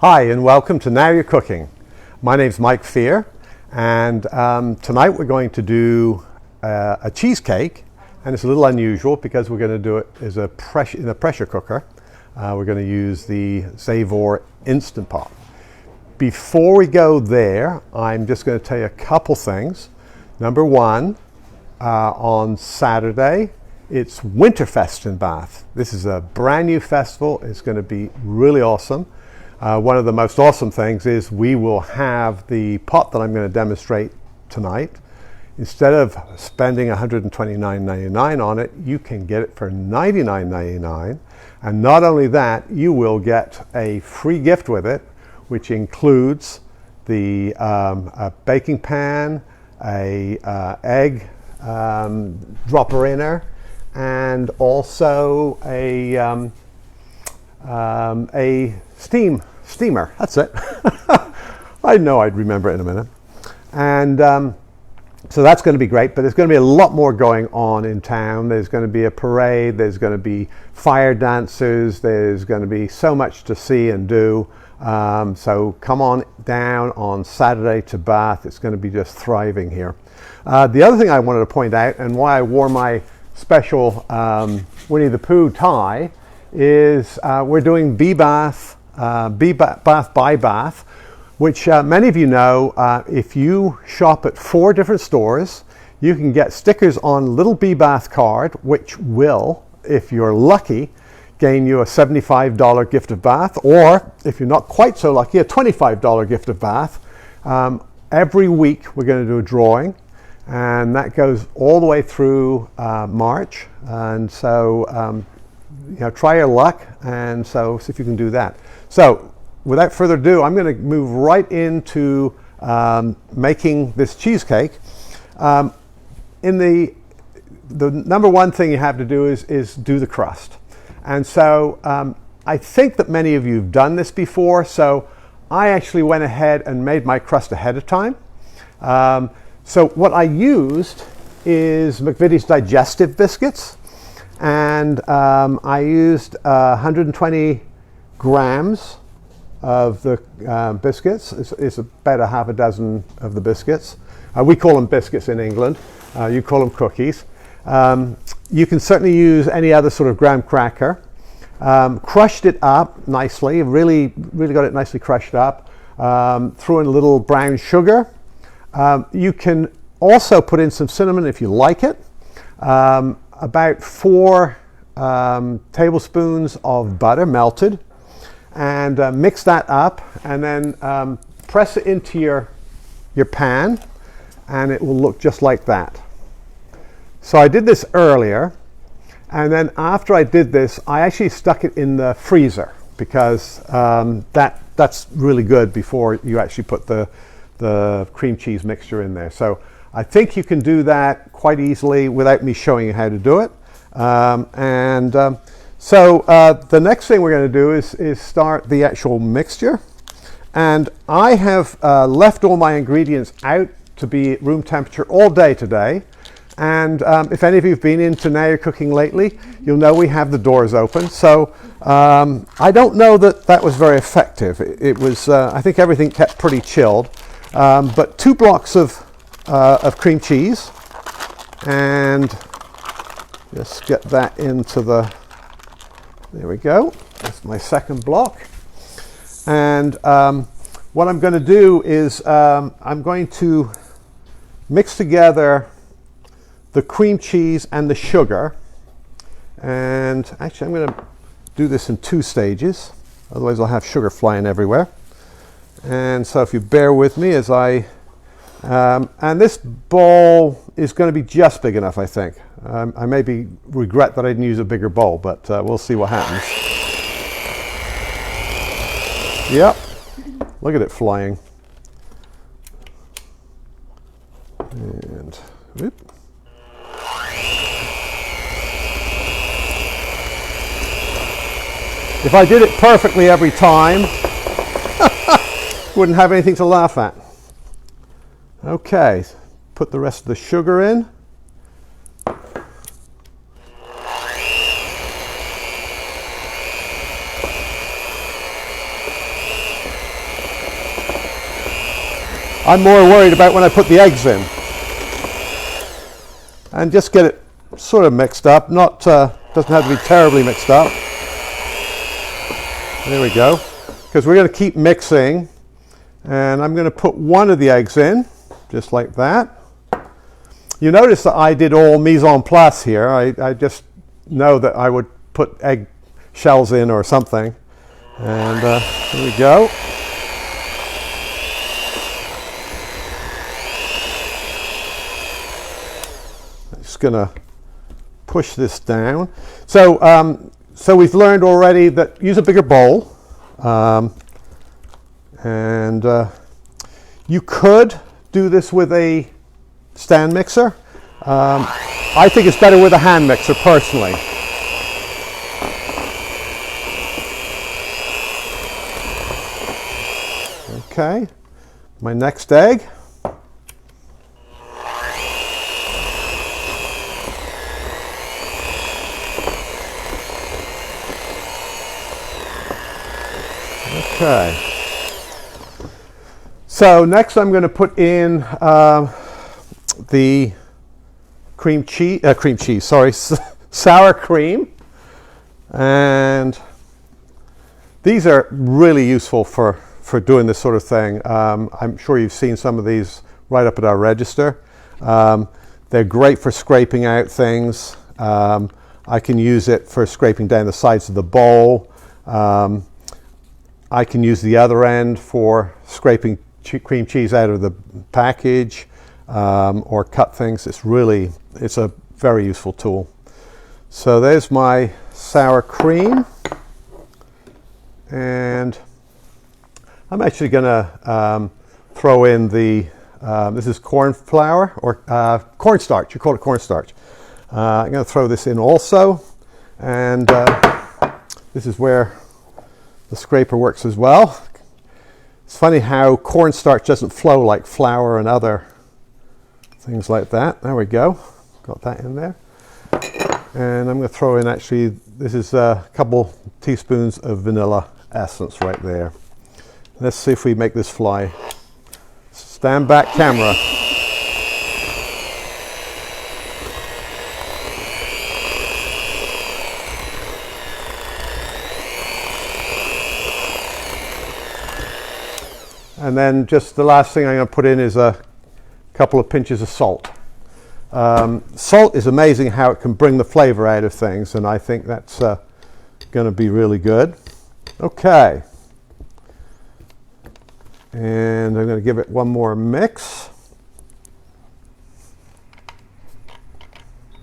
Hi and welcome to Now You're Cooking. My name's Mike Fear, and tonight we're going to do a cheesecake, and it's a little unusual because we're going to do it as in a pressure cooker. We're going to use the Zavor Instant Pot. Before we go there, I'm just going to tell you a couple things. Number one, on Saturday, it's Winterfest in Bath. This is a brand new festival. It's going to be really awesome. One of the most awesome things is we will have the pot that I'm going to demonstrate tonight. Instead of spending $129.99 on it, you can get it for $99.99. And not only that, you will get a free gift with it, which includes the a baking pan, a egg dropper inner, and also a steamer. That's it. I know I'd remember it in a minute. And so that's going to be great, but there's going to be a lot more going on in town. There's going to be a parade, there's going to be fire dancers, there's going to be so much to see and do. So come on down on Saturday to Bath. It's going to be just thriving here. The other thing I wanted to point out, and why I wore my special Winnie the Pooh tie, is we're doing Bath by Bath, which many of you know. If you shop at 4 different stores, you can get stickers on little Bath card, which will, if you're lucky, gain you a $75 gift of Bath, or if you're not quite so lucky, a $25 gift of Bath. Every week we're going to do a drawing, and that goes all the way through March, and so try your luck, and so see if you can do that. So without further ado, I'm going to move right into making this cheesecake. In the number one thing you have to do is do the crust. And so I think that many of you have done this before, so I actually went ahead and made my crust ahead of time. So what I used is McVitie's Digestive Biscuits, and I used 120 grams of the biscuits. It's about a half a dozen of the biscuits. We call them biscuits in England. You call them cookies. You can certainly use any other sort of graham cracker. Crushed it up nicely, really got it nicely crushed up. Threw in a little brown sugar. You can also put in some cinnamon if you like it. About 4 tablespoons of butter melted, and mix that up, and then press it into your pan, and it will look just like that. So I did this earlier, and then after I did this, I actually stuck it in the freezer, because that's really good before you actually put the cream cheese mixture in there. So I think you can do that quite easily without me showing you how to do it. So the next thing we're going to do is start the actual mixture. And I have left all my ingredients out to be at room temperature all day today. And if any of you have been into Now You're Cooking lately, you'll know we have the doors open. So I don't know that was very effective. It was, I think everything kept pretty chilled. But 2 blocks of cream cheese, and just get that into there we go. That's my second block. And what I'm going to do is I'm going to mix together the cream cheese and the sugar. And actually I'm going to do this in 2 stages, otherwise I'll have sugar flying everywhere. And so if you bear with me as and this bowl is going to be just big enough, I think. I maybe regret that I didn't use a bigger bowl, but we'll see what happens. Yep, look at it flying. And whoop. If I did it perfectly every time, wouldn't have anything to laugh at. Okay, put the rest of the sugar in. I'm more worried about when I put the eggs in. And just get it sort of mixed up, not doesn't have to be terribly mixed up. There we go. Because we're going to keep mixing, and I'm going to put one of the eggs in, just like that. You notice that I did all mise en place here. I just know that I would put egg shells in or something. And here we go. Just going to push this down. So, so we've learned already that use a bigger bowl. And you could do this with a stand mixer. I think it's better with a hand mixer personally. Okay, my next egg. Okay. So next I'm going to put in the sour cream. And these are really useful for doing this sort of thing. I'm sure you've seen some of these right up at our register. They're great for scraping out things. I can use it for scraping down the sides of the bowl. I can use the other end for scraping cream cheese out of the package or cut things. It's a very useful tool. So there's my sour cream, and I'm actually going to throw in the this is corn flour or cornstarch. You call it cornstarch. I'm going to throw this in also, and this is where the scraper works as well. It's funny how cornstarch doesn't flow like flour and other things like that. There we go. Got that in there. And I'm going to throw in, actually, this is a couple teaspoons of vanilla essence right there. Let's see if we make this fly. Stand back camera. And then just the last thing I'm going to put in is a couple of pinches of salt. Salt is amazing how it can bring the flavor out of things, and I think that's going to be really good. Okay. And I'm going to give it one more mix.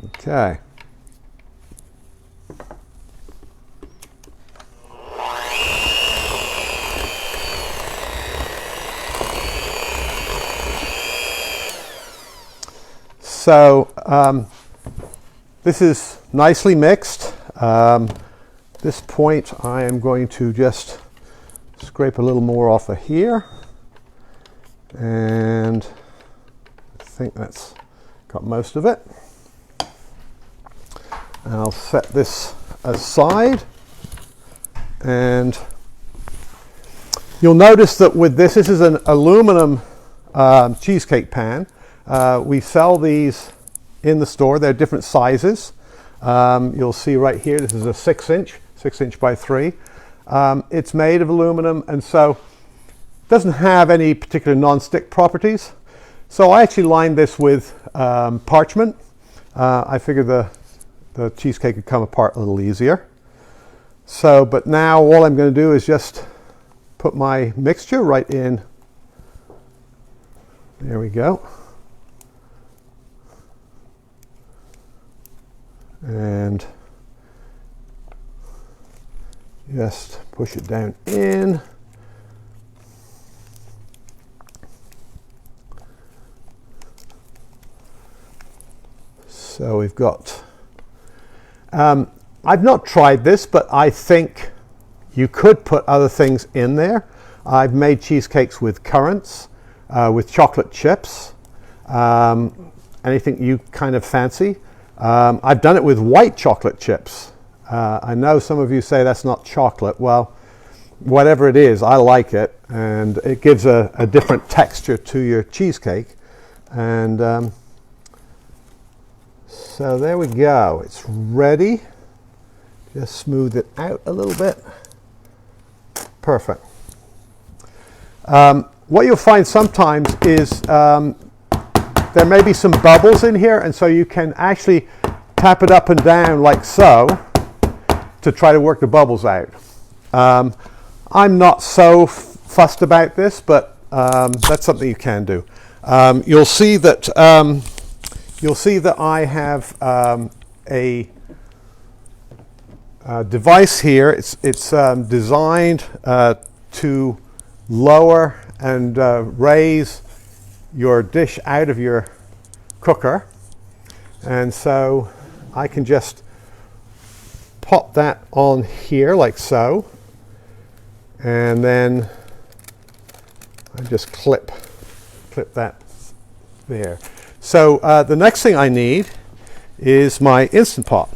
Okay. So this is nicely mixed. At this point I am going to just scrape a little more off of here, and I think that's got most of it. And I'll set this aside, and you'll notice that with this is an aluminum cheesecake pan. We sell these in the store. They're different sizes. You'll see right here, this is a 6-inch by 3. It's made of aluminum, and so doesn't have any particular non-stick properties. So I actually lined this with parchment. I figured the cheesecake would come apart a little easier. So, but now all I'm going to do is just put my mixture right in. There we go. And just push it down in. So we've got, I've not tried this, but I think you could put other things in there. I've made cheesecakes with currants, with chocolate chips, anything you kind of fancy. I've done it with white chocolate chips. I know some of you say that's not chocolate. Well, whatever it is, I like it, and it gives a different texture to your cheesecake. And so there we go. It's ready. Just smooth it out a little bit. Perfect. What you'll find sometimes is there may be some bubbles in here, and so you can actually tap it up and down like so to try to work the bubbles out. I'm not so fussed about this, but that's something you can do. You'll see that I have a device here. It's designed to lower and raise your dish out of your cooker, and so I can just pop that on here like so, and then I just clip that there. So the next thing I need is my Instant Pot,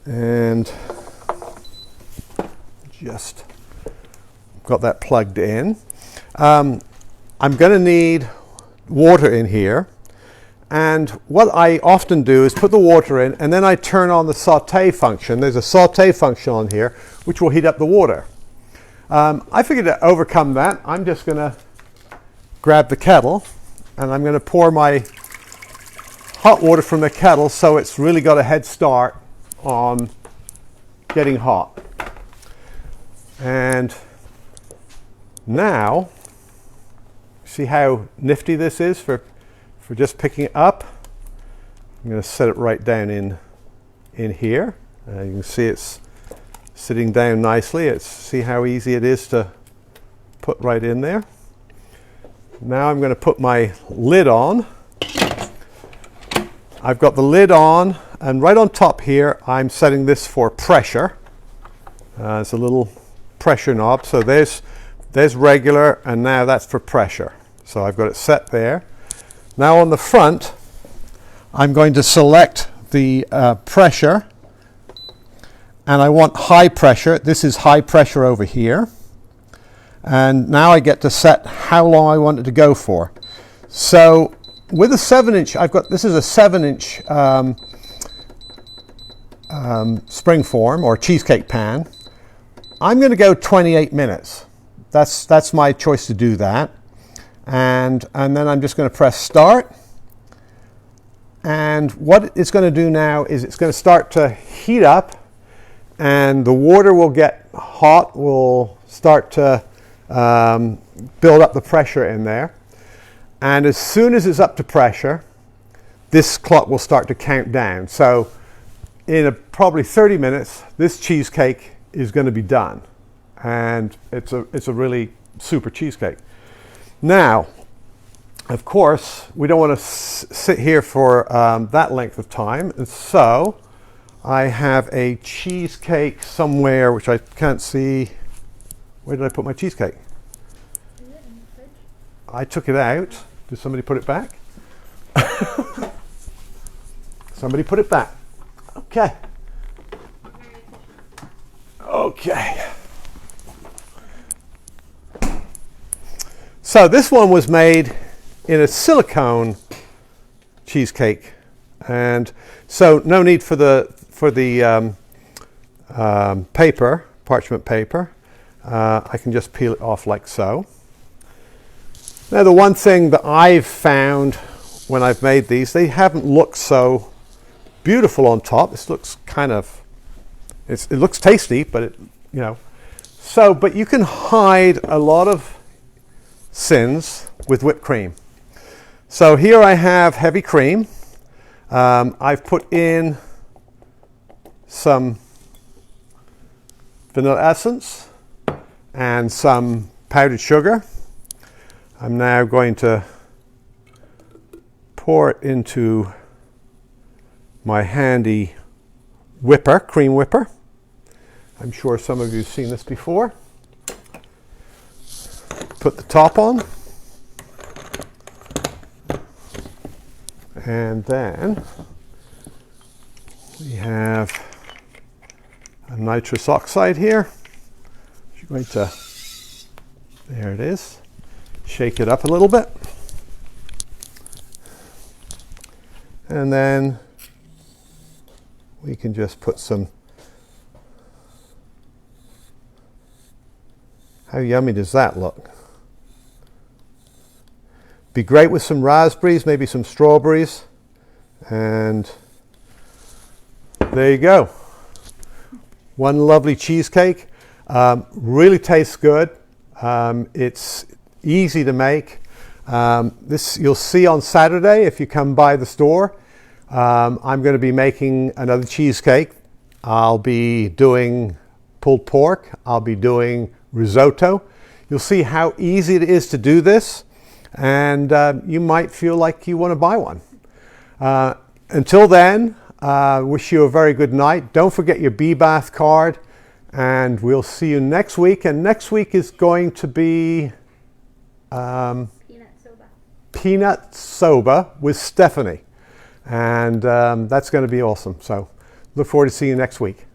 and just got that plugged in. I'm going to need water in here, and what I often do is put the water in, and then I turn on the saute function. There's a saute function on here which will heat up the water. I figured to overcome that, I'm just going to grab the kettle, and I'm going to pour my hot water from the kettle so it's really got a head start on getting hot. And now, see how nifty this is for just picking it up? I'm going to set it right down in here. You can see it's sitting down nicely. See how easy it is to put right in there. Now I'm going to put my lid on. I've got the lid on, and right on top here I'm setting this for pressure. It's a little pressure knob, so there's regular, and now that's for pressure. So I've got it set there. Now on the front, I'm going to select the pressure, and I want high pressure. This is high pressure over here. And now I get to set how long I want it to go for. So with a 7-inch, this is a 7-inch springform or cheesecake pan. I'm going to go 28 minutes. That's my choice to do that. And then I'm just going to press start. And what it's going to do now is it's going to start to heat up, and the water will get hot, will start to build up the pressure in there. And as soon as it's up to pressure, this clock will start to count down. So in probably 30 minutes, this cheesecake is going to be done. And it's a really super cheesecake. Now, of course, we don't want to sit here for that length of time. And so I have a cheesecake somewhere, which I can't see. Where did I put my cheesecake? Is it in the fridge? I took it out. Did somebody put it back? Somebody put it back. Okay. Okay. So this one was made in a silicone cheesecake, and so no need for the paper, parchment paper. I can just peel it off like so. Now the one thing that I've found when I've made these, they haven't looked so beautiful on top. This looks kind of, it looks tasty, but but you can hide a lot of sins with whipped cream. So here I have heavy cream. I've put in some vanilla essence and some powdered sugar. I'm now going to pour it into my handy whipper, cream whipper. I'm sure some of you have seen this before. Put the top on. And then we have a nitrous oxide here. You're going to, there it is. Shake it up a little bit. And then we can just put some, how yummy does that look? Be great with some raspberries, maybe some strawberries. And there you go. One lovely cheesecake. Really tastes good. It's easy to make. This you'll see on Saturday if you come by the store. I'm going to be making another cheesecake. I'll be doing pulled pork. I'll be doing risotto. You'll see how easy it is to do this, and you might feel like you want to buy one. Until then, wish you a very good night. Don't forget your bee bath card, and we'll see you next week. And next week is going to be peanut soba with Stephanie, and that's going to be awesome. So look forward to seeing you next week.